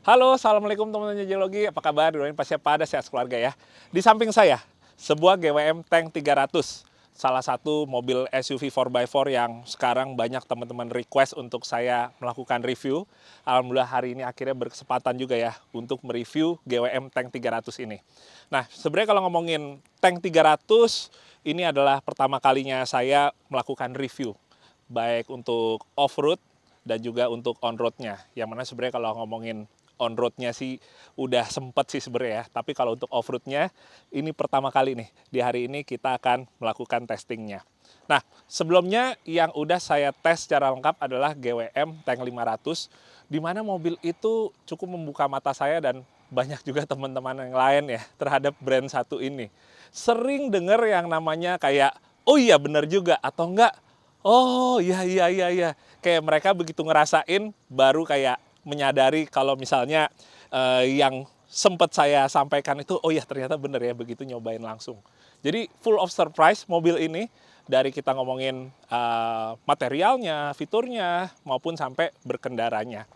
Halo, assalamualaikum teman-teman Geologi. Apa kabar? Doain pasti pada sehat keluarga ya. Di samping saya, sebuah GWM Tank 300. Salah satu mobil SUV 4x4 yang sekarang banyak teman-teman request untuk saya melakukan review. Alhamdulillah hari ini akhirnya berkesempatan juga ya untuk mereview GWM Tank 300 ini. Nah, sebenarnya kalau ngomongin Tank 300, ini adalah pertama kalinya saya melakukan review. Baik untuk off-road dan juga untuk on-roadnya. Yang mana sebenarnya kalau ngomongin on-roadnya sih udah sempet sih sebenarnya ya. Tapi kalau untuk off-roadnya ini pertama kali nih. Di hari ini kita akan melakukan testingnya. Nah, sebelumnya yang udah saya tes secara lengkap adalah GWM Tank 500. Di mana mobil itu cukup membuka mata saya dan banyak juga teman-teman yang lain ya terhadap brand satu ini. Sering denger yang namanya kayak, oh iya bener juga, atau enggak, oh iya. Kayak mereka begitu ngerasain baru kayak menyadari kalau misalnya yang sempat saya sampaikan itu, oh ya ternyata bener ya begitu nyobain langsung. Jadi full of surprise mobil ini, dari kita ngomongin materialnya, fiturnya, maupun sampai berkendaranya.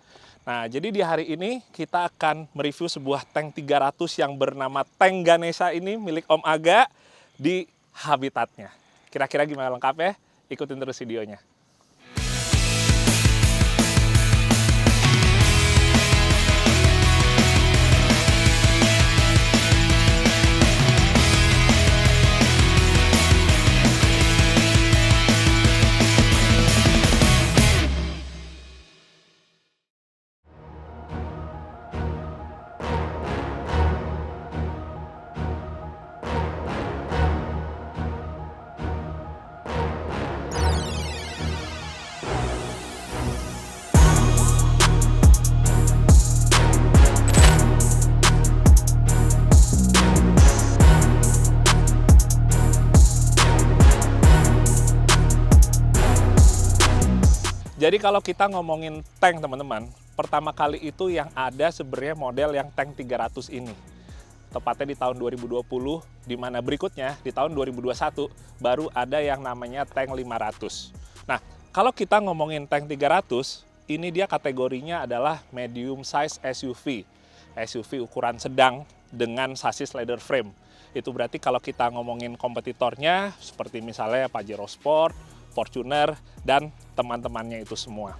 Nah, jadi di hari ini kita akan mereview sebuah Tank 300 yang bernama Tank Ganesha ini milik Om Aga di habitatnya. Kira-kira gimana lengkapnya? Ikutin terus videonya. Jadi kalau kita ngomongin tank teman-teman, pertama kali itu yang ada sebenarnya model yang Tank 300 ini. Tepatnya di tahun 2020, di mana berikutnya di tahun 2021 baru ada yang namanya Tank 500. Nah, kalau kita ngomongin Tank 300, ini dia kategorinya adalah medium size SUV. SUV ukuran sedang dengan sasis leather frame. Itu berarti kalau kita ngomongin kompetitornya, seperti misalnya Pajero Sport, Fortuner, dan teman-temannya itu semua.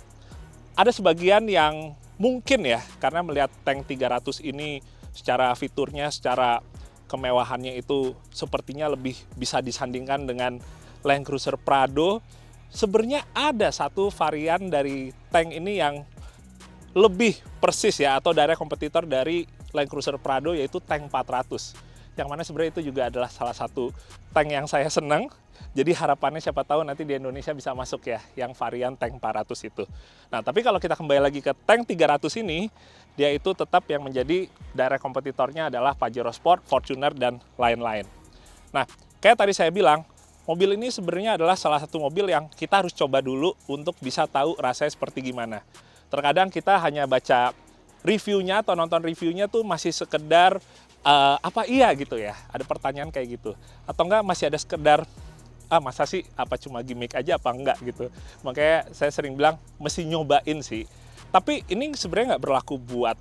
Ada sebagian yang mungkin ya, karena melihat Tank 300 ini secara fiturnya, secara kemewahannya itu sepertinya lebih bisa disandingkan dengan Land Cruiser Prado. Sebenarnya ada satu varian dari tank ini yang lebih persis ya, atau direct kompetitor dari Land Cruiser Prado, yaitu Tank 400. Yang mana sebenarnya itu juga adalah salah satu tank yang saya senang. Jadi harapannya siapa tahu nanti di Indonesia bisa masuk ya, yang varian Tank 400 itu. Nah, tapi kalau kita kembali lagi ke Tank 300 ini, dia itu tetap yang menjadi direct kompetitornya adalah Pajero Sport, Fortuner, dan lain-lain. Nah, kayak tadi saya bilang, mobil ini sebenarnya adalah salah satu mobil yang kita harus coba dulu untuk bisa tahu rasanya seperti gimana. Terkadang kita hanya baca reviewnya atau nonton reviewnya tuh masih sekedar apa iya gitu ya, ada pertanyaan kayak gitu. Atau enggak masih ada sekedar, masa sih apa cuma gimmick aja apa enggak gitu. Makanya saya sering bilang mesti nyobain sih. Tapi ini sebenarnya nggak berlaku buat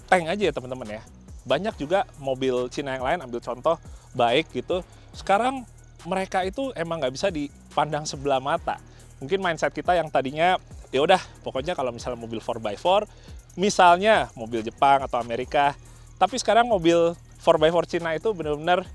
tank aja ya teman-teman ya. Banyak juga mobil Cina yang lain, ambil contoh baik gitu. Sekarang mereka itu emang nggak bisa dipandang sebelah mata. Mungkin mindset kita yang tadinya ya udah pokoknya kalau misalnya mobil 4x4, misalnya mobil Jepang atau Amerika, tapi sekarang mobil 4x4 Cina itu benar-benar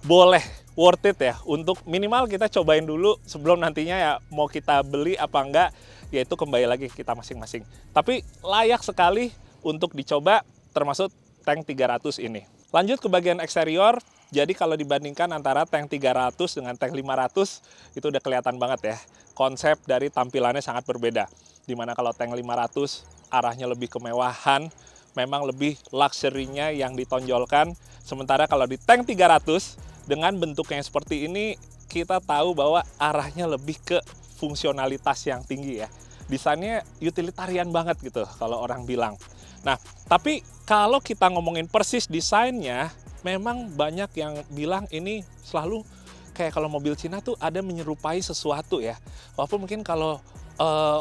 boleh, worth it ya, untuk minimal kita cobain dulu sebelum nantinya ya mau kita beli apa enggak, yaitu kembali lagi kita masing-masing. Tapi layak sekali untuk dicoba, termasuk Tank 300 ini. Lanjut ke bagian eksterior, jadi kalau dibandingkan antara Tank 300 dengan Tank 500, itu udah kelihatan banget ya, konsep dari tampilannya sangat berbeda. Dimana kalau Tank 500 arahnya lebih kemewahan, memang lebih luxury-nya yang ditonjolkan. Sementara kalau di Tank 300, dengan bentuknya seperti ini, kita tahu bahwa arahnya lebih ke fungsionalitas yang tinggi ya. Desainnya utilitarian banget gitu kalau orang bilang. Nah, tapi kalau kita ngomongin persis desainnya, memang banyak yang bilang ini selalu kayak kalau mobil Cina tuh ada menyerupai sesuatu ya. Walaupun mungkin kalau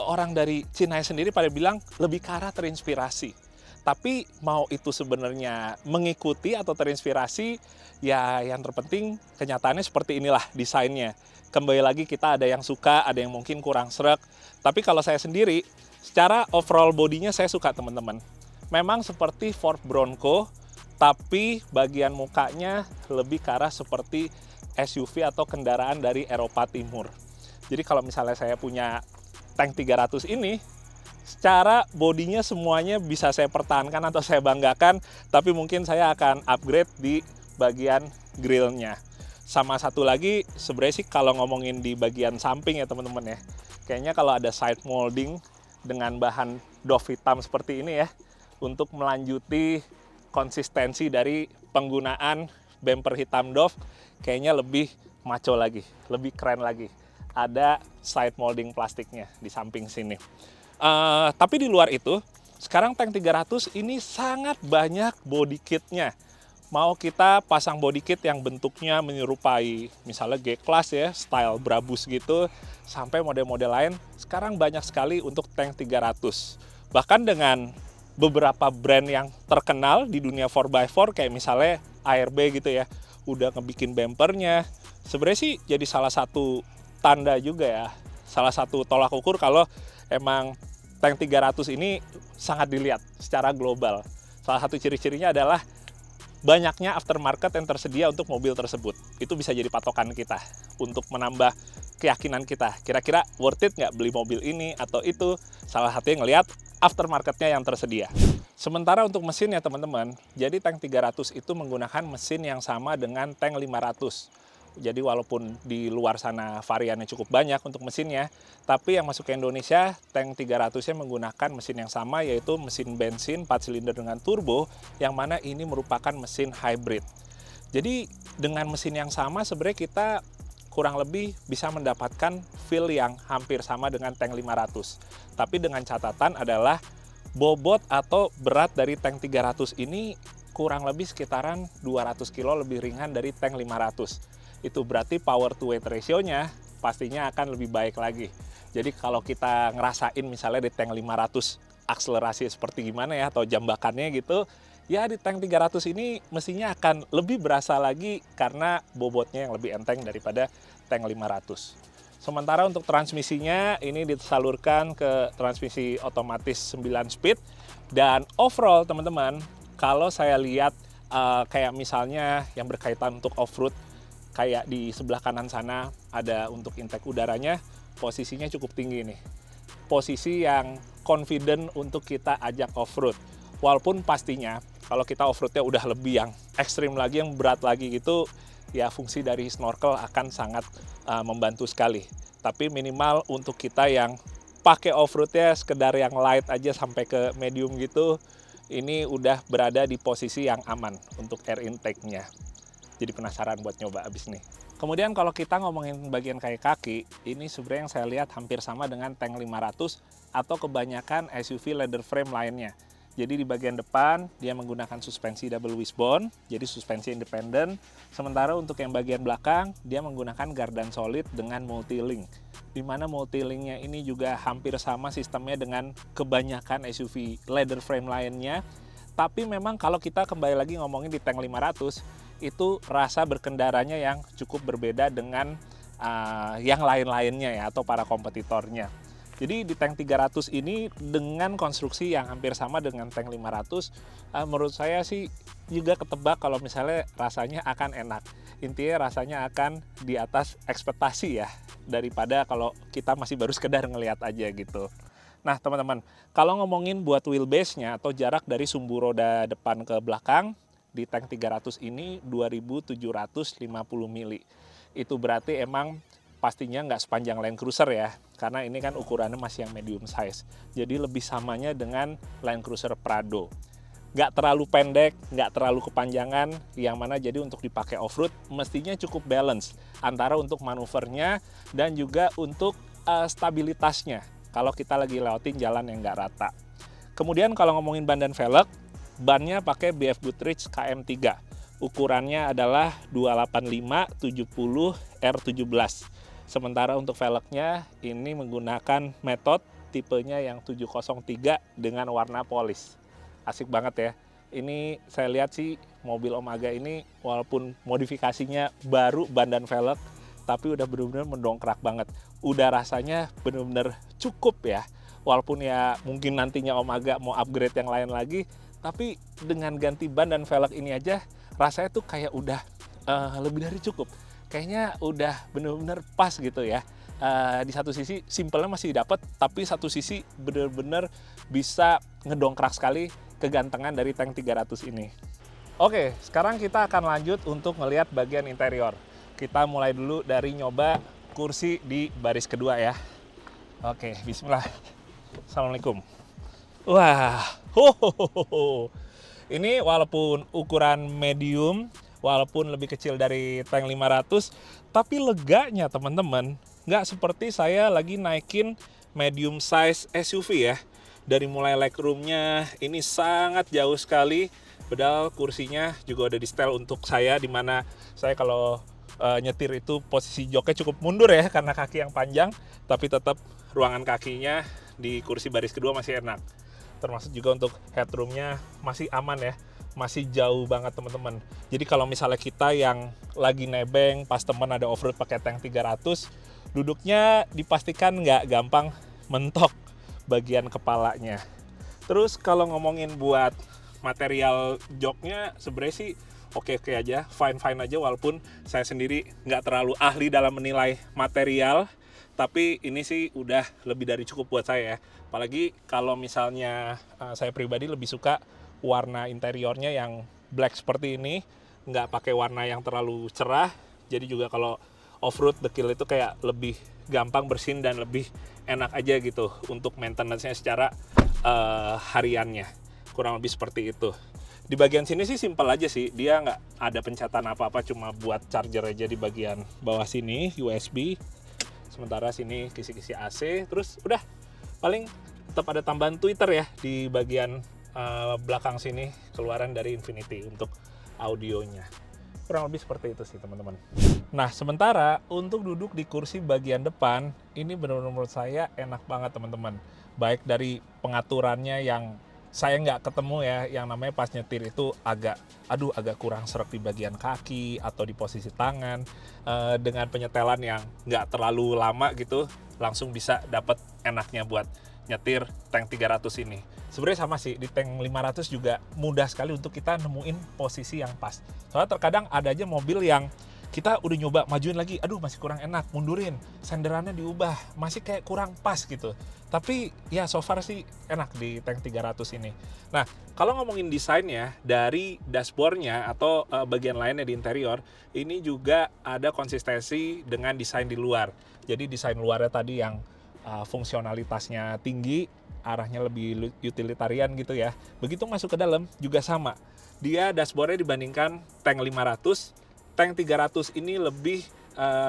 orang dari Cina sendiri pada bilang lebih ke arah terinspirasi. Tapi mau itu sebenarnya mengikuti atau terinspirasi, ya yang terpenting kenyataannya seperti inilah desainnya. Kembali lagi kita ada yang suka, ada yang mungkin kurang sreg. Tapi kalau saya sendiri, secara overall bodinya saya suka teman-teman. Memang seperti Ford Bronco, tapi bagian mukanya lebih ke arah seperti SUV atau kendaraan dari Eropa Timur. Jadi kalau misalnya saya punya Tank 300 ini, secara bodinya semuanya bisa saya pertahankan atau saya banggakan, tapi mungkin saya akan upgrade di bagian grillnya. Sama satu lagi, sebenarnya sih kalau ngomongin di bagian samping ya teman-teman ya, kayaknya kalau ada side molding dengan bahan doff hitam seperti ini ya, untuk melanjuti konsistensi dari penggunaan bumper hitam doff, kayaknya lebih maco lagi, lebih keren lagi. Ada side molding plastiknya di samping sini. Tapi di luar itu, sekarang Tank 300 ini sangat banyak body kitnya. Mau kita pasang body kit yang bentuknya menyerupai misalnya G-Class ya, style Brabus gitu, sampai model-model lain, sekarang banyak sekali untuk Tank 300. Bahkan dengan beberapa brand yang terkenal di dunia 4x4 kayak misalnya ARB gitu ya, udah ngebikin bumpernya. Sebenarnya sih jadi salah satu tanda juga ya, salah satu tolak ukur kalau emang Tank 300 ini sangat dilihat secara global. Salah satu ciri-cirinya adalah banyaknya aftermarket yang tersedia untuk mobil tersebut. Itu bisa jadi patokan kita untuk menambah keyakinan kita. Kira-kira worth it nggak beli mobil ini atau itu? Salah satunya ngelihat aftermarketnya yang tersedia. Sementara untuk mesin ya teman-teman, jadi Tank 300 itu menggunakan mesin yang sama dengan Tank 500. Jadi walaupun di luar sana variannya cukup banyak untuk mesinnya, tapi yang masuk ke Indonesia, Tank 300-nya menggunakan mesin yang sama, yaitu mesin bensin 4 silinder dengan turbo, yang mana ini merupakan mesin hybrid. Jadi dengan mesin yang sama sebenarnya kita kurang lebih bisa mendapatkan feel yang hampir sama dengan Tank 500. Tapi dengan catatan adalah bobot atau berat dari Tank 300 ini kurang lebih sekitaran 200 kilo lebih ringan dari Tank 500. Itu berarti power to weight ratio-nya pastinya akan lebih baik lagi. Jadi kalau kita ngerasain misalnya di Tank 500 akselerasi seperti gimana ya, atau jambakannya gitu, ya di Tank 300 ini mestinya akan lebih berasa lagi karena bobotnya yang lebih enteng daripada Tank 500. Sementara untuk transmisinya ini disalurkan ke transmisi otomatis 9 speed, dan overall teman-teman, kalau saya lihat kayak misalnya yang berkaitan untuk off-road, kayak di sebelah kanan sana ada untuk intake udaranya, posisinya cukup tinggi nih. Posisi yang confident untuk kita ajak off-road. Walaupun pastinya kalau kita off-roadnya udah lebih yang ekstrim lagi, yang berat lagi gitu, ya fungsi dari snorkel akan sangat membantu sekali. Tapi minimal untuk kita yang pakai off-roadnya sekedar yang light aja sampai ke medium gitu, ini udah berada di posisi yang aman untuk air intake-nya. Jadi penasaran buat nyoba abis nih. Kemudian kalau kita ngomongin bagian kayak kaki, ini sebenarnya yang saya lihat hampir sama dengan Tank 500 atau kebanyakan SUV leather frame lainnya. Jadi di bagian depan dia menggunakan suspensi double wishbone, jadi suspensi independen. Sementara untuk yang bagian belakang dia menggunakan gardan solid dengan multi-link. Di mana multi-linknya ini juga hampir sama sistemnya dengan kebanyakan SUV leather frame lainnya. Tapi memang kalau kita kembali lagi ngomongin di Tank 500, itu rasa berkendaranya yang cukup berbeda dengan yang lain-lainnya ya, atau para kompetitornya. Jadi di Tank 300 ini dengan konstruksi yang hampir sama dengan Tank 500, menurut saya sih juga ketebak kalau misalnya rasanya akan enak. Intinya rasanya akan di atas ekspektasi ya, daripada kalau kita masih baru sekedar ngelihat aja gitu. Nah teman-teman, kalau ngomongin buat wheelbase-nya atau jarak dari sumbu roda depan ke belakang, di Tank 300 ini 2750 mili. Itu berarti emang pastinya nggak sepanjang Land Cruiser ya, karena ini kan ukurannya masih yang medium size. Jadi lebih samanya dengan Land Cruiser Prado. Nggak terlalu pendek, nggak terlalu kepanjangan, yang mana jadi untuk dipakai off-road mestinya cukup balance antara untuk manuvernya dan juga untuk stabilitasnya kalau kita lagi lewatin jalan yang nggak rata. Kemudian kalau ngomongin ban dan velg, bannya pakai BF Goodrich KM3. Ukurannya adalah 285/70 R17. Sementara untuk velgnya ini menggunakan metode tipenya yang 703 dengan warna polis. asik banget ya. Ini saya lihat sih mobil Om Aga ini walaupun modifikasinya baru ban dan velg, tapi udah benar-benar mendongkrak banget. Udah rasanya benar-benar cukup ya. Walaupun ya mungkin nantinya Om Aga mau upgrade yang lain lagi, tapi dengan ganti ban dan velg ini aja rasanya tuh kayak udah lebih dari cukup. Kayaknya udah benar-benar pas gitu ya. Di satu sisi simpelnya masih dapat, tapi satu sisi benar-benar bisa ngedongkrak sekali kegantengan dari tank 300 ini. Oke, sekarang kita akan lanjut untuk ngelihat bagian interior. Kita mulai dulu dari nyoba kursi di baris kedua ya. Oke, bismillah. Assalamualaikum. Wah, ini walaupun ukuran medium, walaupun lebih kecil dari tank 500, tapi leganya teman-teman, nggak seperti saya lagi naikin medium size SUV ya. Dari mulai legroomnya ini sangat jauh sekali, padahal kursinya juga udah di setel untuk saya, dimana saya kalau nyetir itu posisi joknya cukup mundur ya karena kaki yang panjang, tapi tetap ruangan kakinya di kursi baris kedua masih enak. Termasuk juga untuk headroomnya masih aman ya, masih jauh banget teman-teman. Jadi kalau misalnya kita yang lagi nebeng pas teman ada off-road pakai tank 300, duduknya dipastikan nggak gampang mentok bagian kepalanya. Terus kalau ngomongin buat material joknya sebenarnya sih oke-oke aja, fine-fine aja, walaupun saya sendiri nggak terlalu ahli dalam menilai material, tapi ini sih udah lebih dari cukup buat saya ya. Apalagi kalau misalnya saya pribadi lebih suka warna interiornya yang black seperti ini, nggak pakai warna yang terlalu cerah, jadi juga kalau off-road dekil itu kayak lebih gampang bersin dan lebih enak aja gitu untuk maintenance-nya secara hariannya. Kurang lebih seperti itu. Di bagian sini sih simpel aja sih, dia nggak ada pencatan apa-apa, cuma buat charger aja di bagian bawah sini, USB. Sementara sini kisi-kisi AC, terus udah paling tetap ada tambahan tweeter ya di bagian belakang sini, keluaran dari Infinity untuk audionya. Kurang lebih seperti itu sih teman-teman. Nah, sementara untuk duduk di kursi bagian depan, ini benar-benar menurut saya enak banget teman-teman. Baik dari pengaturannya yang saya nggak ketemu ya, yang namanya pas nyetir itu agak kurang serak di bagian kaki atau di posisi tangan. Dengan penyetelan yang nggak terlalu lama gitu, langsung bisa dapat enaknya buat nyetir tank 300 ini. Sebenarnya sama sih, di tank 500 juga mudah sekali untuk kita nemuin posisi yang pas. Soalnya terkadang ada aja mobil yang kita udah nyoba majuin lagi, aduh masih kurang enak, mundurin, senderannya diubah, masih kayak kurang pas gitu. Tapi ya so far sih enak di tank 300 ini. Nah, kalau ngomongin desainnya, dari dashboardnya atau bagian lainnya di interior, ini juga ada konsistensi dengan desain di luar. Jadi desain luarnya tadi yang fungsionalitasnya tinggi, arahnya lebih utilitarian gitu ya. Begitu masuk ke dalam juga sama. Dia dashboardnya dibandingkan tank 500, tank 300 ini lebih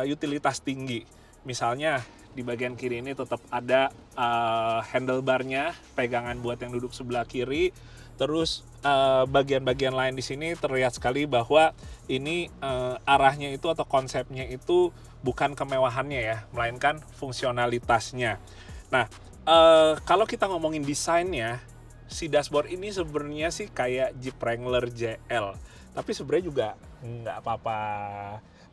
utilitas tinggi. Misalnya di bagian kiri ini tetap ada handlebarnya, pegangan buat yang duduk sebelah kiri. Terus bagian-bagian lain di sini terlihat sekali bahwa ini arahnya itu atau konsepnya itu bukan kemewahannya ya, melainkan fungsionalitasnya. Nah, kalau kita ngomongin desainnya, si dashboard ini sebenarnya sih kayak Jeep Wrangler JL. Tapi sebenarnya juga nggak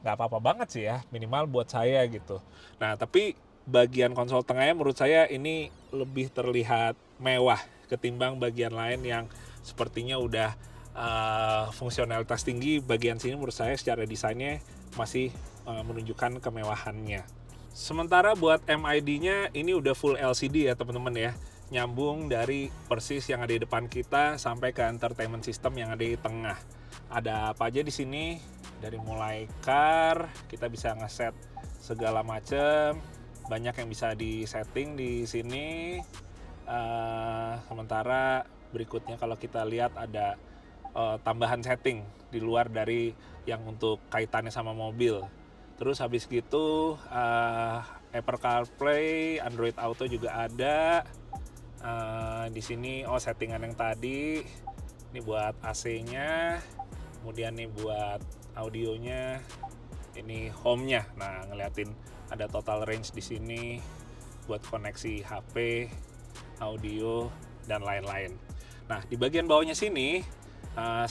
apa-apa banget sih ya, minimal buat saya gitu. Nah, tapi bagian konsol tengahnya menurut saya ini lebih terlihat mewah ketimbang bagian lain yang sepertinya udah fungsionalitas tinggi. Bagian sini menurut saya secara desainnya masih menunjukkan kemewahannya. Sementara buat MID-nya ini udah full LCD ya teman-teman ya. Nyambung dari persis yang ada di depan kita sampai ke entertainment system yang ada di tengah. Ada apa aja di sini? Dari mulai car, kita bisa ngeset segala macam. Banyak yang bisa disetting di sini. Sementara berikutnya kalau kita lihat ada tambahan setting di luar dari yang untuk kaitannya sama mobil. Terus habis gitu Apple CarPlay, Android Auto juga ada. Di sini settingan yang tadi. Ini buat AC-nya. Kemudian nih buat audionya. Ini home-nya. Nah, ngeliatin ada total range di sini buat koneksi HP, audio dan lain-lain. Nah, di bagian bawahnya sini,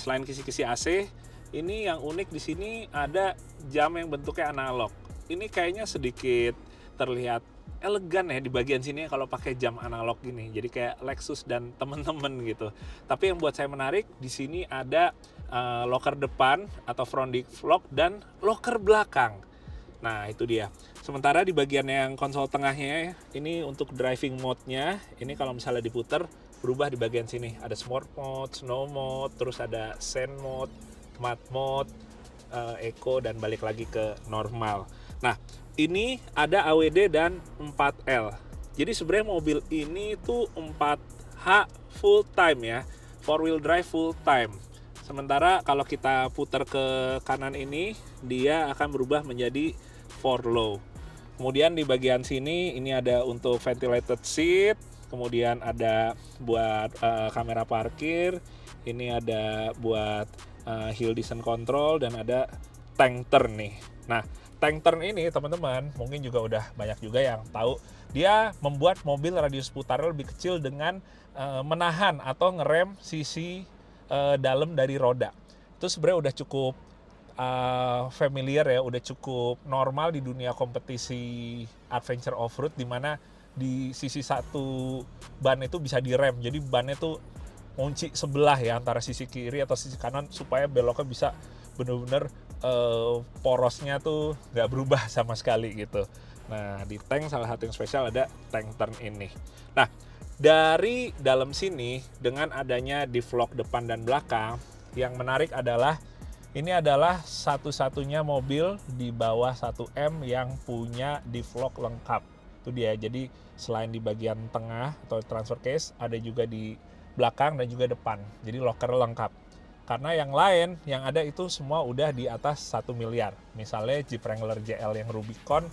selain kisi-kisi AC, ini yang unik di sini ada jam yang bentuknya analog. Ini kayaknya sedikit terlihat elegan ya di bagian sini kalau pakai jam analog gini. Jadi kayak Lexus dan temen-temen gitu. Tapi yang buat saya menarik, di sini ada locker depan atau front disk lock dan locker belakang. Nah, itu dia. Sementara di bagian yang konsol tengahnya, ini untuk driving mode-nya, ini kalau misalnya diputer, berubah di bagian sini. Ada Sport Mode, Snow Mode, terus ada Sand Mode, Matte Mode, Eco, dan balik lagi ke normal. Nah, ini ada AWD dan 4L. Jadi sebenarnya mobil ini tuh 4H full time ya, 4-wheel drive full time. Sementara kalau kita putar ke kanan ini, dia akan berubah menjadi 4 low. Kemudian di bagian sini ini ada untuk ventilated seat, kemudian ada buat kamera parkir, ini ada buat hill descent control, dan ada tank turn nih. Nah, tank turn ini teman-teman mungkin juga udah banyak juga yang tahu, dia membuat mobil radius putarnya lebih kecil dengan menahan atau ngerem sisi dalam dari roda. Itu sebenarnya udah cukup familiar ya, udah cukup normal di dunia kompetisi adventure off-road, dimana di sisi satu ban itu bisa direm, jadi bannya tuh kunci sebelah ya, antara sisi kiri atau sisi kanan, supaya beloknya bisa bener-bener porosnya tuh nggak berubah sama sekali gitu. Nah, di tank salah satu yang spesial ada tank turn ini. Nah, dari dalam sini dengan adanya diff lock depan dan belakang, yang menarik adalah ini adalah satu-satunya mobil di bawah 1M yang punya diff lock lengkap. Itu dia. Jadi selain di bagian tengah atau transfer case, ada juga di belakang dan juga depan. Jadi locker lengkap. Karena yang lain yang ada itu semua udah di atas 1 miliar. Misalnya Jeep Wrangler JL yang Rubicon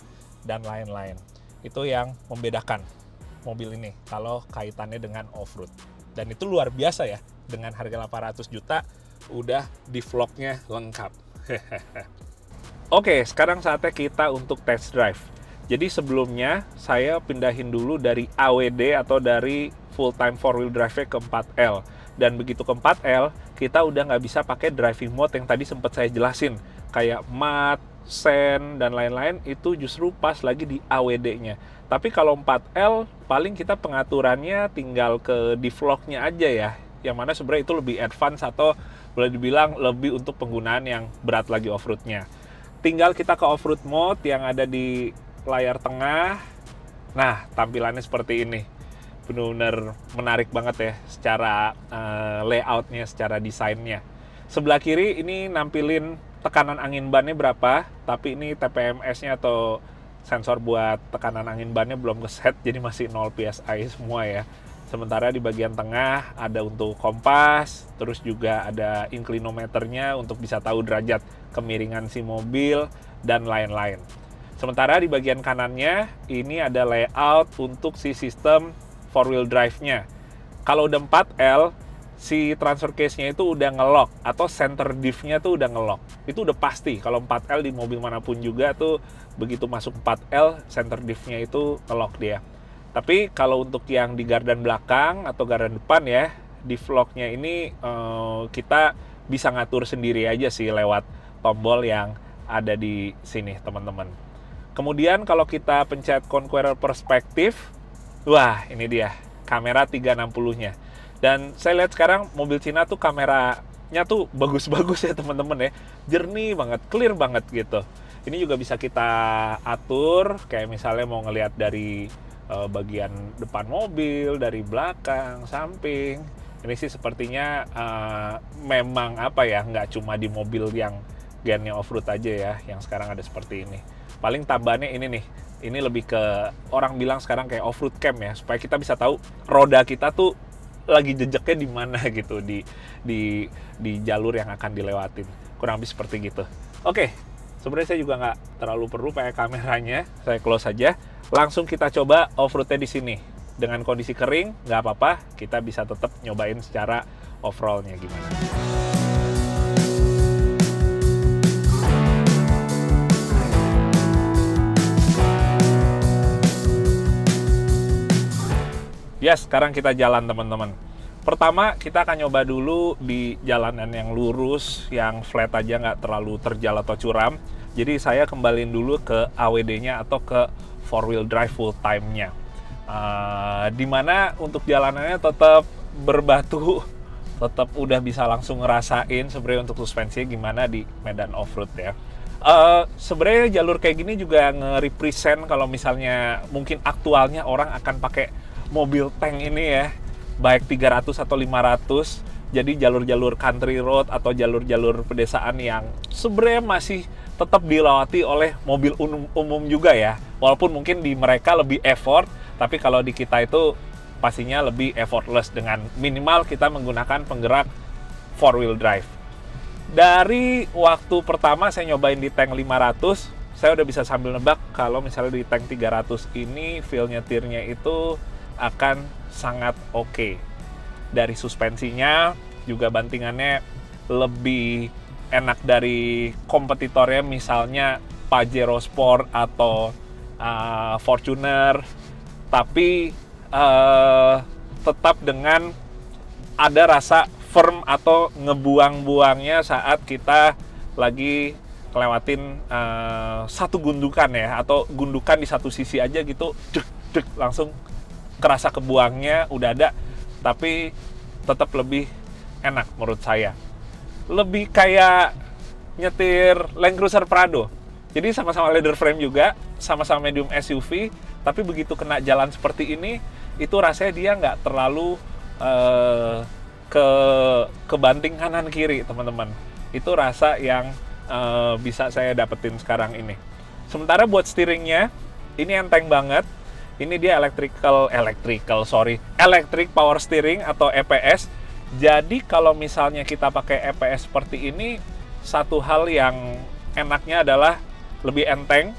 dan lain-lain. Itu yang membedakan mobil ini kalau kaitannya dengan off-road. Dan itu luar biasa ya. Dengan harga 800 juta udah diff lock-nya lengkap. Oke, sekarang saatnya kita untuk test drive. Jadi sebelumnya saya pindahin dulu dari AWD atau dari full time 4-wheel drive ke 4L. Dan begitu ke 4L, kita udah nggak bisa pakai driving mode yang tadi sempat saya jelasin. Kayak Matte, Sand, dan lain-lain, itu justru pas lagi di AWD-nya. Tapi kalau 4L, paling kita pengaturannya tinggal ke diff lock-nya aja ya. Yang mana sebenarnya itu lebih advance atau boleh dibilang lebih untuk penggunaan yang berat lagi off-road-nya. Tinggal kita ke off-road mode yang ada di layar tengah. Nah, tampilannya seperti ini. Benar-benar menarik banget ya secara layoutnya, secara desainnya. Sebelah kiri ini nampilin tekanan angin bannya berapa, tapi ini TPMS-nya atau sensor buat tekanan angin bannya belum keset, jadi masih 0 PSI semua ya. Sementara di bagian tengah ada untuk kompas, terus juga ada inclinometernya untuk bisa tahu derajat kemiringan si mobil, dan lain-lain. Sementara di bagian kanannya, ini ada layout untuk si sistem 4-wheel drive-nya. Kalau udah 4L, si transfer case-nya itu udah nge-lock, atau center diff-nya tuh udah nge-lock. Itu udah pasti, kalau 4L di mobil manapun juga tuh, begitu masuk 4L, center diff-nya itu nge-lock dia. Tapi kalau untuk yang di gardan belakang atau gardan depan ya, diff lock-nya ini kita bisa ngatur sendiri aja sih lewat tombol yang ada di sini teman-teman. Kemudian kalau kita pencet Conqueror Perspective, wah ini dia kamera 360-nya. Dan saya lihat sekarang mobil Cina tuh kameranya tuh bagus-bagus ya teman-teman ya. Jernih banget, clear banget gitu. Ini juga bisa kita atur, kayak misalnya mau ngelihat dari bagian depan mobil, dari belakang, samping. Ini sih sepertinya memang apa ya, nggak cuma di mobil yang gennya off-road aja ya, yang sekarang ada seperti ini. Paling tambahannya ini nih, ini lebih ke orang bilang sekarang kayak off-road cam ya, supaya kita bisa tahu roda kita tuh lagi jejaknya di mana gitu, di jalur yang akan dilewatin. Kurang lebih seperti gitu. Oke, sebenarnya saya juga nggak terlalu perlu pakai kameranya, saya close aja. Langsung kita coba off-roadnya di sini. Dengan kondisi kering, nggak apa-apa, kita bisa tetap nyobain secara overall-nya gimana. Ya, sekarang kita jalan teman-teman. Pertama, kita akan nyoba dulu di jalanan yang lurus, yang flat aja, nggak terlalu terjal atau curam. Jadi saya kembaliin dulu ke AWD-nya atau ke 4-wheel drive full time-nya. Dimana untuk jalanannya tetap berbatu, tetap udah bisa langsung ngerasain sebenarnya untuk suspensinya gimana di medan off-road ya. Sebenarnya jalur kayak gini juga nge-represent kalau misalnya mungkin aktualnya orang akan pakai mobil tank ini ya, baik 300 atau 500. Jadi jalur-jalur country road atau jalur-jalur pedesaan yang sebenarnya masih tetap dilewati oleh mobil umum juga ya. Walaupun mungkin di mereka lebih effort, tapi kalau di kita itu pastinya lebih effortless dengan minimal kita menggunakan penggerak 4-wheel drive. Dari waktu pertama saya nyobain di tank 500, saya udah bisa sambil nebak kalau misalnya di tank 300 ini feel nyetirnya itu akan sangat oke. Dari suspensinya juga bantingannya lebih enak dari kompetitornya, misalnya Pajero Sport atau Fortuner, tapi tetap dengan ada rasa firm atau ngebuang-buangnya saat kita lagi lewatin satu gundukan ya, atau gundukan di satu sisi aja gitu, dek langsung kerasa kebuangnya udah ada, tapi tetap lebih enak menurut saya. Lebih kayak nyetir Land Cruiser Prado. Jadi sama-sama leather frame juga, sama-sama medium SUV, tapi begitu kena jalan seperti ini, itu rasanya dia nggak terlalu kebanting kanan kiri, teman-teman. Itu rasa yang bisa saya dapetin sekarang ini. Sementara buat steeringnya, ini enteng banget. Ini dia electric power steering atau EPS. Jadi kalau misalnya kita pakai EPS seperti ini, satu hal yang enaknya adalah lebih enteng,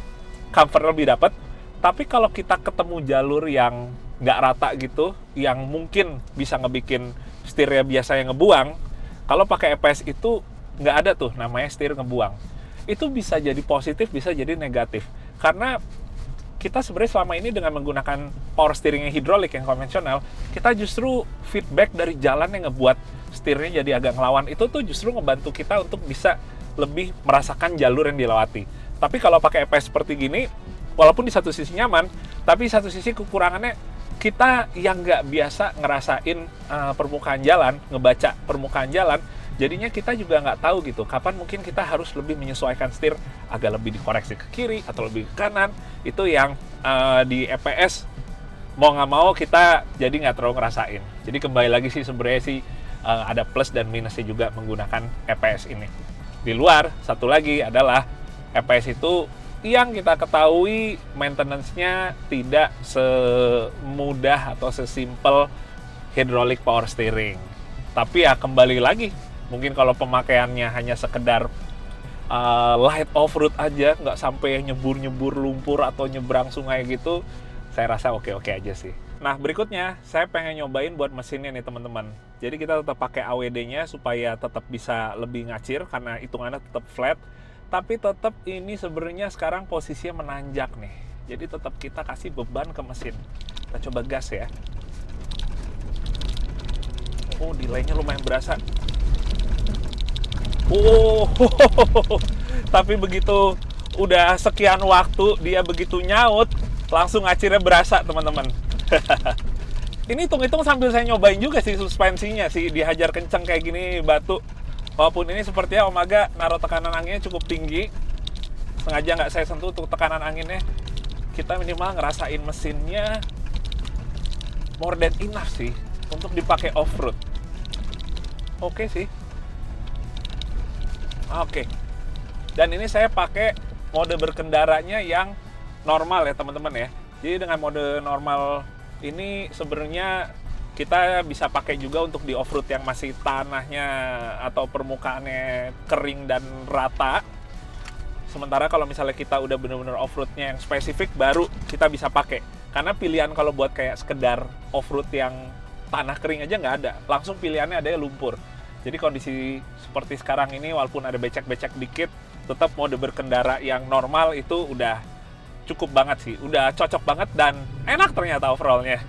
comfort lebih dapat. Tapi kalau kita ketemu jalur yang nggak rata gitu, yang mungkin bisa ngebikin setirnya biasanya ngebuang, kalau pakai EPS itu nggak ada tuh namanya setir ngebuang. Itu bisa jadi positif, bisa jadi negatif. Karena kita sebenarnya selama ini dengan menggunakan power steering yang hidrolik yang konvensional, kita justru feedback dari jalan yang ngebuat setirnya jadi agak ngelawan. Itu tuh justru ngebantu kita untuk bisa lebih merasakan jalur yang dilewati. Tapi kalau pakai EPS seperti gini, walaupun di satu sisi nyaman, tapi di satu sisi kekurangannya kita yang nggak biasa ngerasain permukaan jalan, ngebaca permukaan jalan, jadinya kita juga nggak tahu gitu kapan mungkin kita harus lebih menyesuaikan setir agak lebih dikoreksi ke kiri atau lebih ke kanan. Itu yang di EPS mau nggak mau kita jadi nggak terlalu ngerasain. Jadi kembali lagi sih sebenarnya sih ada plus dan minusnya juga menggunakan EPS ini. Di luar satu lagi adalah EPS itu yang kita ketahui maintenance-nya tidak semudah atau sesimpel hydraulic power steering. Tapi ya kembali lagi, mungkin kalau pemakaiannya hanya sekedar light off-road aja, nggak sampai nyebur-nyebur lumpur atau nyebrang sungai gitu, saya rasa oke-oke aja sih. Nah, berikutnya saya pengen nyobain buat mesinnya nih teman-teman. Jadi kita tetap pakai AWD-nya supaya tetap bisa lebih ngacir karena hitungannya tetap flat. Tapi tetap ini sebenarnya sekarang posisinya menanjak nih. Jadi tetap kita kasih beban ke mesin. Kita coba gas ya. Oh, delay-nya lumayan berasa. Oh, tapi begitu udah sekian waktu dia begitu nyaut, langsung ngacirnya berasa teman-teman. Ini hitung-hitung sambil saya nyobain juga sih suspensinya sih, dihajar kenceng kayak gini batu. Walaupun ini sepertinya Om Aga naruh tekanan anginnya cukup tinggi, sengaja nggak saya sentuh untuk tekanan anginnya. Kita minimal ngerasain mesinnya more than enough sih untuk dipakai off-road. Oke sih. Oke. Dan ini saya pakai mode berkendaranya yang normal ya teman-teman ya. Jadi dengan mode normal ini sebenarnya kita bisa pakai juga untuk di off-road yang masih tanahnya atau permukaannya kering dan rata. Sementara kalau misalnya kita udah bener-bener off-roadnya yang spesifik, baru kita bisa pakai. Karena pilihan kalau buat kayak sekedar off-road yang tanah kering aja nggak ada. Langsung pilihannya ada lumpur. Jadi kondisi seperti sekarang ini, walaupun ada becek-becek dikit, tetap mode berkendara yang normal itu udah cukup banget sih. Udah cocok banget dan enak ternyata overall-nya.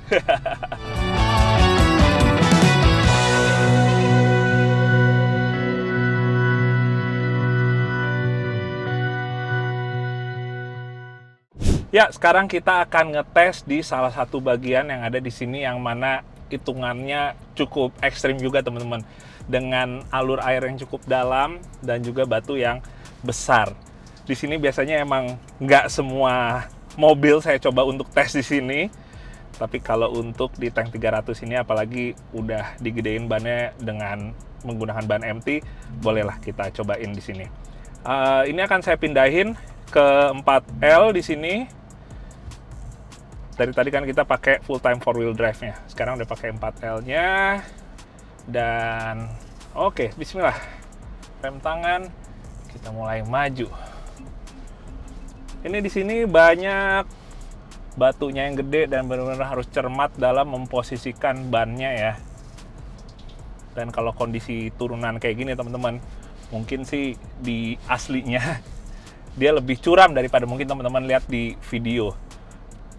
Ya, sekarang kita akan ngetes di salah satu bagian yang ada di sini yang mana hitungannya cukup ekstrim juga teman-teman. Dengan alur air yang cukup dalam dan juga batu yang besar. Di sini biasanya emang nggak semua mobil saya coba untuk tes di sini. Tapi kalau untuk di tank 300 ini apalagi udah digedein bannya dengan menggunakan ban MT, bolehlah kita cobain di sini. Ini akan saya pindahin ke 4L di sini. Dari tadi kan kita pakai full time 4-wheel drive-nya. Sekarang udah pakai 4L-nya. Dan oke, bismillah. Rem tangan, kita mulai maju. Ini di sini banyak batunya yang gede dan benar-benar harus cermat dalam memposisikan bannya ya. Dan kalau kondisi turunan kayak gini teman-teman, mungkin sih di aslinya dia lebih curam daripada mungkin teman-teman lihat di video.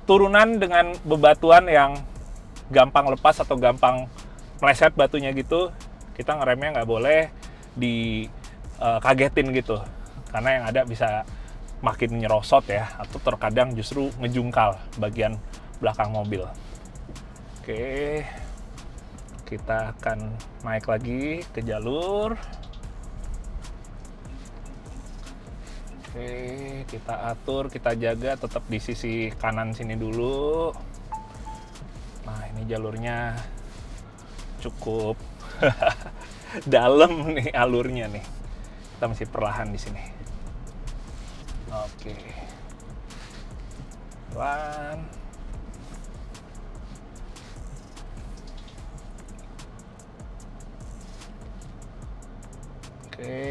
Turunan dengan bebatuan yang gampang lepas atau gampang meleset batunya gitu, kita ngeremnya nggak boleh dikagetin gitu, karena yang ada bisa makin nyerosot ya, atau terkadang justru ngejungkal bagian belakang mobil. Oke, kita akan naik lagi ke jalur. Oke, kita atur, kita jaga tetap di sisi kanan sini dulu. Nah, ini jalurnya cukup dalam nih alurnya nih. Kita masih perlahan di sini. Oke. Pelan. Oke.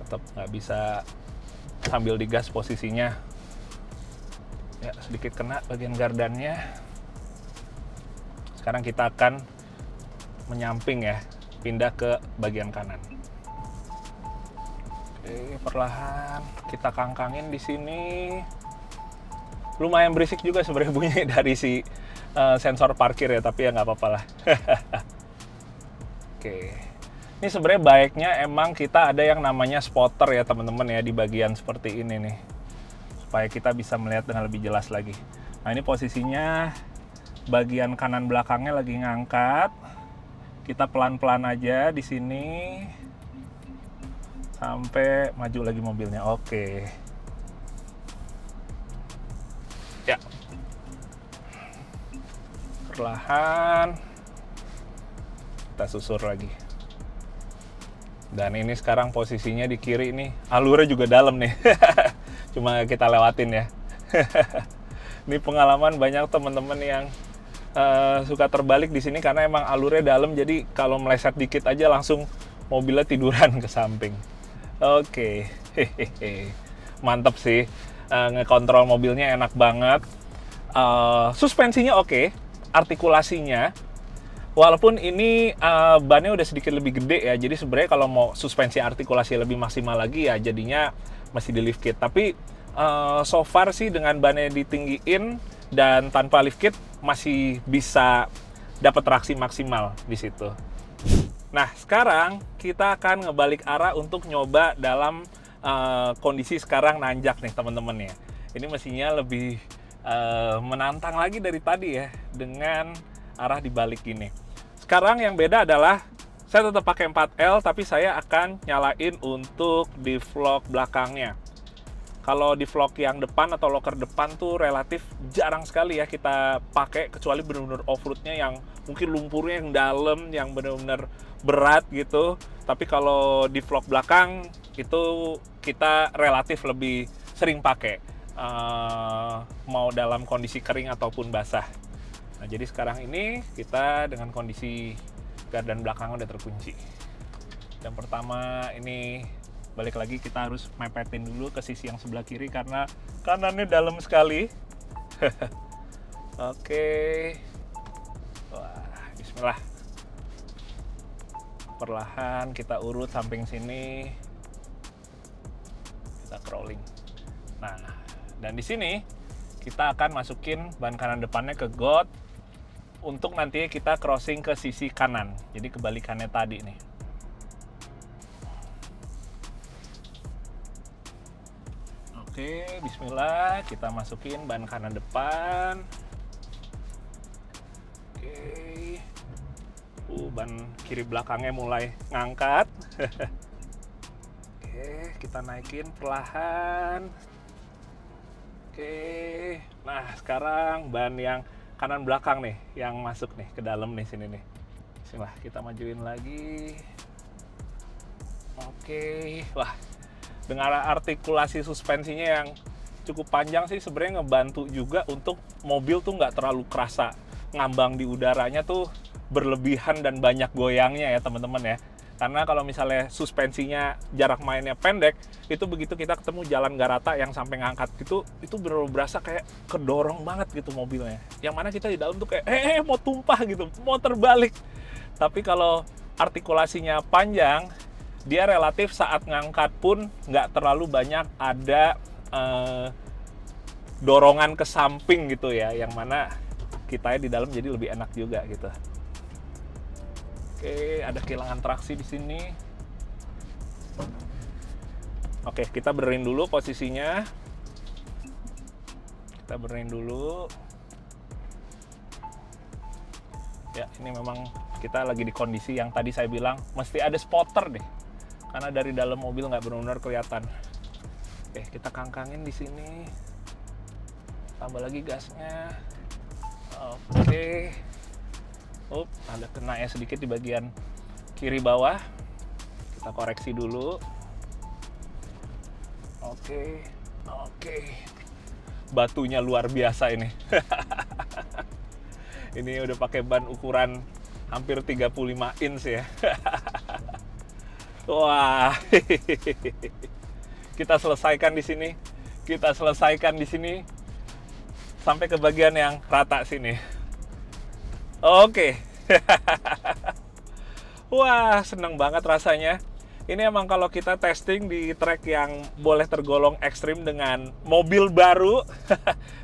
Tetap nggak bisa sambil digas posisinya. Ya, sedikit kena bagian gardannya. Sekarang kita akan menyamping ya, pindah ke bagian kanan. Oke, perlahan kita kangkangin di sini. Lumayan berisik juga sebenarnya bunyi dari si sensor parkir ya, tapi ya nggak apa-apa lah. Oke. Ini sebenarnya baiknya emang kita ada yang namanya spotter ya teman-teman ya di bagian seperti ini nih, supaya kita bisa melihat dengan lebih jelas lagi. Nah, ini posisinya bagian kanan belakangnya lagi ngangkat. Kita pelan-pelan aja di sini sampai maju lagi mobilnya. Oke. Ya. Perlahan kita susur lagi. Dan ini sekarang posisinya di kiri nih, alurnya juga dalam nih. Cuma kita lewatin ya. Ini pengalaman banyak teman-teman yang suka terbalik di sini karena emang alurnya dalam, jadi kalau meleset dikit aja langsung mobilnya tiduran ke samping. Oke. Mantep sih, ngekontrol mobilnya enak banget. Suspensinya oke, artikulasinya walaupun ini bannya udah sedikit lebih gede ya, jadi sebenarnya kalau mau suspensi artikulasi lebih maksimal lagi ya jadinya masih di lift kit. Tapi so far sih dengan bannya ditinggiin dan tanpa lift kit masih bisa dapat traksi maksimal di situ. Nah, sekarang kita akan ngebalik arah untuk nyoba dalam kondisi sekarang nanjak nih teman-teman ya. Ini mesinnya lebih menantang lagi dari tadi ya, dengan arah dibalik gini. Sekarang yang beda adalah saya tetap pakai 4L, tapi saya akan nyalain untuk di vlog belakangnya. Kalau di vlog yang depan atau loker depan tuh relatif jarang sekali ya kita pakai, kecuali benar-benar off-roadnya yang mungkin lumpurnya yang dalam, yang benar-benar berat gitu. Tapi kalau di vlog belakang itu kita relatif lebih sering pakai, mau dalam kondisi kering ataupun basah. Nah, jadi sekarang ini kita dengan kondisi gardan belakang udah terkunci. Yang pertama ini balik lagi kita harus mepetin dulu ke sisi yang sebelah kiri karena kanannya dalam sekali. Oke. Wah, bismillah. Perlahan kita urut samping sini. Kita crawling. Nah, dan di sini kita akan masukin ban kanan depannya ke got untuk nanti kita crossing ke sisi kanan. Jadi kebalikannya tadi nih. Oke, bismillah, kita masukin ban kanan depan. Oke. Ban kiri belakangnya mulai ngangkat. Oke, kita naikin perlahan. Oke. Nah, sekarang ban yang kanan belakang nih yang masuk nih ke dalam nih sini nih. Bismillah, kita majuin lagi. Oke. Wah, dengan artikulasi suspensinya yang cukup panjang sih sebenarnya ngebantu juga untuk mobil tuh nggak terlalu kerasa ngambang di udaranya tuh berlebihan dan banyak goyangnya ya teman-teman ya. Karena kalau misalnya suspensinya jarak mainnya pendek, itu begitu kita ketemu jalan nggak rata yang sampai ngangkat gitu, itu bener-bener berasa kayak kedorong banget gitu mobilnya. Yang mana kita di dalam tuh kayak mau tumpah gitu, mau terbalik. Tapi kalau artikulasinya panjang, dia relatif saat ngangkat pun nggak terlalu banyak ada dorongan ke samping gitu ya, yang mana kita di dalam jadi lebih enak juga gitu. Oke, ada kehilangan traksi di sini. Oke, kita benerin dulu posisinya. Kita benerin dulu. Ya, ini memang kita lagi di kondisi yang tadi saya bilang mesti ada spotter deh. Karena dari dalam mobil nggak benar-benar kelihatan. Oke, kita kangkangin di sini. Tambah lagi gasnya. Oke. Ada kena ya sedikit di bagian kiri bawah. Kita koreksi dulu. Oke. Batunya luar biasa ini. Ini udah pakai ban ukuran hampir 35 inch ya. Wah. Kita selesaikan di sini. Sampai ke bagian yang rata sini. Oke. Wah, seneng banget rasanya. Ini emang kalau kita testing di track yang boleh tergolong ekstrim dengan mobil baru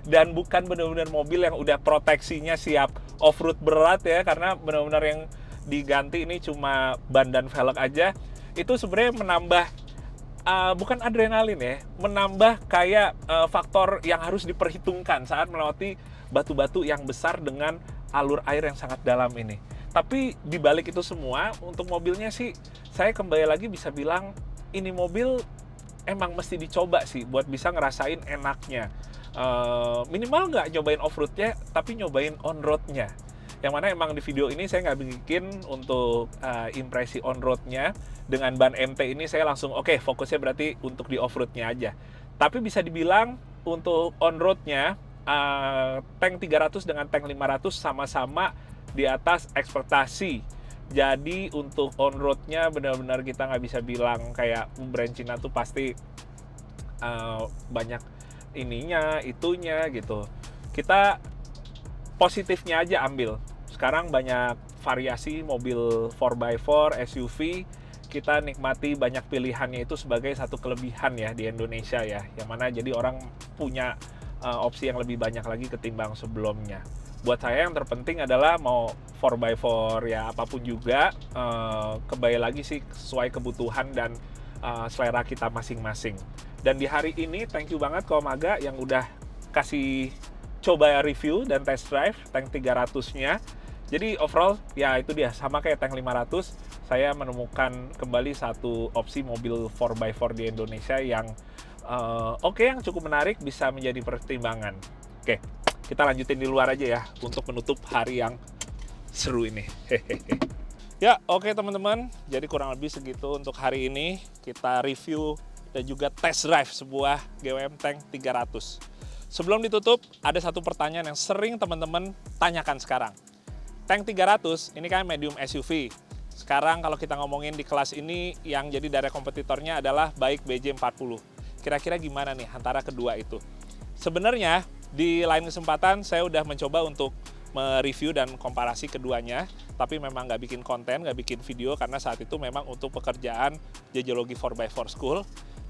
dan bukan benar-benar mobil yang udah proteksinya siap off-road berat ya, karena benar-benar yang diganti ini cuma ban dan velg aja. Itu sebenarnya menambah bukan adrenalin ya, menambah kayak faktor yang harus diperhitungkan saat melewati batu-batu yang besar dengan alur air yang sangat dalam ini. Tapi dibalik itu semua, untuk mobilnya sih saya kembali lagi bisa bilang ini mobil emang mesti dicoba sih buat bisa ngerasain enaknya. Minimal nggak nyobain off-roadnya, tapi nyobain on-roadnya. Yang mana emang di video ini saya nggak bikin untuk impresi on-roadnya. Dengan ban MT ini saya langsung fokusnya berarti untuk di off-roadnya aja. Tapi bisa dibilang untuk on-roadnya tank 300 dengan tank 500 sama-sama di atas ekspektasi. Jadi untuk on-roadnya benar-benar kita nggak bisa bilang kayak brand Cina tuh pasti banyak ininya, itunya gitu. Kita positifnya aja ambil. Sekarang banyak variasi mobil 4x4, SUV. Kita nikmati banyak pilihannya, itu sebagai satu kelebihan ya di Indonesia ya. Yang mana jadi orang punya opsi yang lebih banyak lagi ketimbang sebelumnya. Buat saya yang terpenting adalah mau 4x4 ya apapun juga, kembali lagi sih sesuai kebutuhan dan selera kita masing-masing. Dan di hari ini thank you banget Komaga yang udah kasih coba review dan test drive tank 300-nya. Jadi overall ya itu dia, sama kayak tank 500, saya menemukan kembali satu opsi mobil 4x4 di Indonesia yang yang cukup menarik, bisa menjadi pertimbangan. Oke, kita lanjutin di luar aja ya untuk menutup hari yang seru ini. Ya, oke teman-teman. Jadi kurang lebih segitu untuk hari ini. Kita review dan juga test drive sebuah GWM Tank 300. Sebelum ditutup, ada satu pertanyaan yang sering teman-teman tanyakan sekarang. Tank 300 ini kan medium SUV. Sekarang kalau kita ngomongin di kelas ini, yang jadi direct kompetitornya adalah baik BJ40. Kira-kira gimana nih antara kedua itu? Sebenarnya di lain kesempatan saya udah mencoba untuk mereview dan komparasi keduanya, tapi memang nggak bikin konten, nggak bikin video karena saat itu memang untuk pekerjaan Jejologi 4x4 School.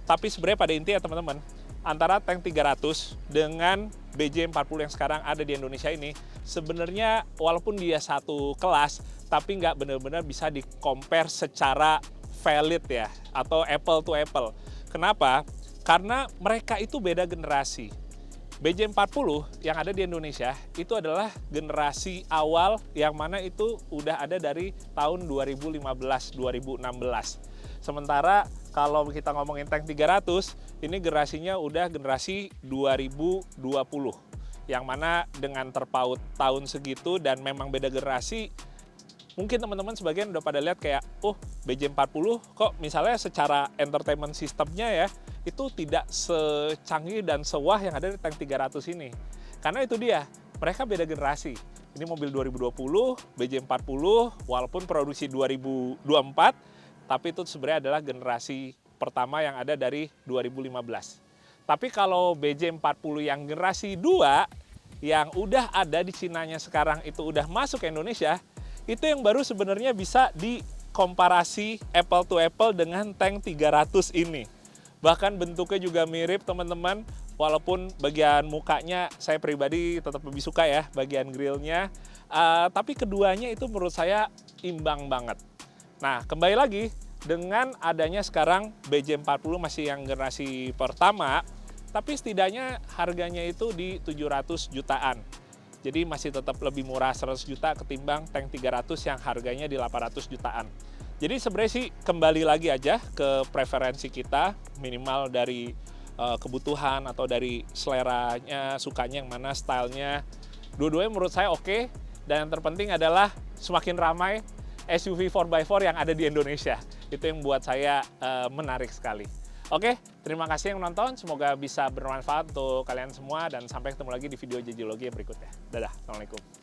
Tapi sebenarnya pada intinya teman-teman, antara tank 300 dengan BJ40 yang sekarang ada di Indonesia ini, sebenarnya walaupun dia satu kelas, tapi nggak benar-benar bisa di-compare secara valid ya, atau apple to apple. Kenapa? Karena mereka itu beda generasi. BJ40 yang ada di Indonesia itu adalah generasi awal yang mana itu udah ada dari tahun 2015-2016. Sementara kalau kita ngomongin tank 300, ini generasinya udah generasi 2020. Yang mana dengan terpaut tahun segitu dan memang beda generasi, mungkin teman-teman sebagian udah pada lihat kayak, oh BJ40 kok misalnya secara entertainment sistemnya ya, itu tidak secanggih dan sewah yang ada di tank 300 ini. Karena itu dia, mereka beda generasi. Ini mobil 2020, BJ40, walaupun produksi 2024, tapi itu sebenarnya adalah generasi pertama yang ada dari 2015. Tapi kalau BJ40 yang generasi 2, yang udah ada di Cinanya sekarang itu udah masuk ke Indonesia, itu yang baru sebenarnya bisa dikomparasi apple to apple dengan tank 300 ini. Bahkan bentuknya juga mirip teman-teman, walaupun bagian mukanya saya pribadi tetap lebih suka ya, bagian grillnya. Tapi keduanya itu menurut saya imbang banget. Nah, kembali lagi, dengan adanya sekarang BJ40 masih yang generasi pertama, tapi setidaknya harganya itu di 700 jutaan. Jadi masih tetap lebih murah 100 juta ketimbang tank 300 yang harganya di 800 jutaan. Jadi sebenarnya sih kembali lagi aja ke preferensi kita, minimal dari kebutuhan atau dari seleranya, sukanya yang mana, stylenya. Dua-duanya menurut saya oke, dan yang terpenting adalah semakin ramai SUV 4x4 yang ada di Indonesia. Itu yang buat saya menarik sekali. Oke, terima kasih yang nonton. Semoga bisa bermanfaat untuk kalian semua dan sampai ketemu lagi di video Jajilogi yang berikutnya. Dadah, Assalamualaikum.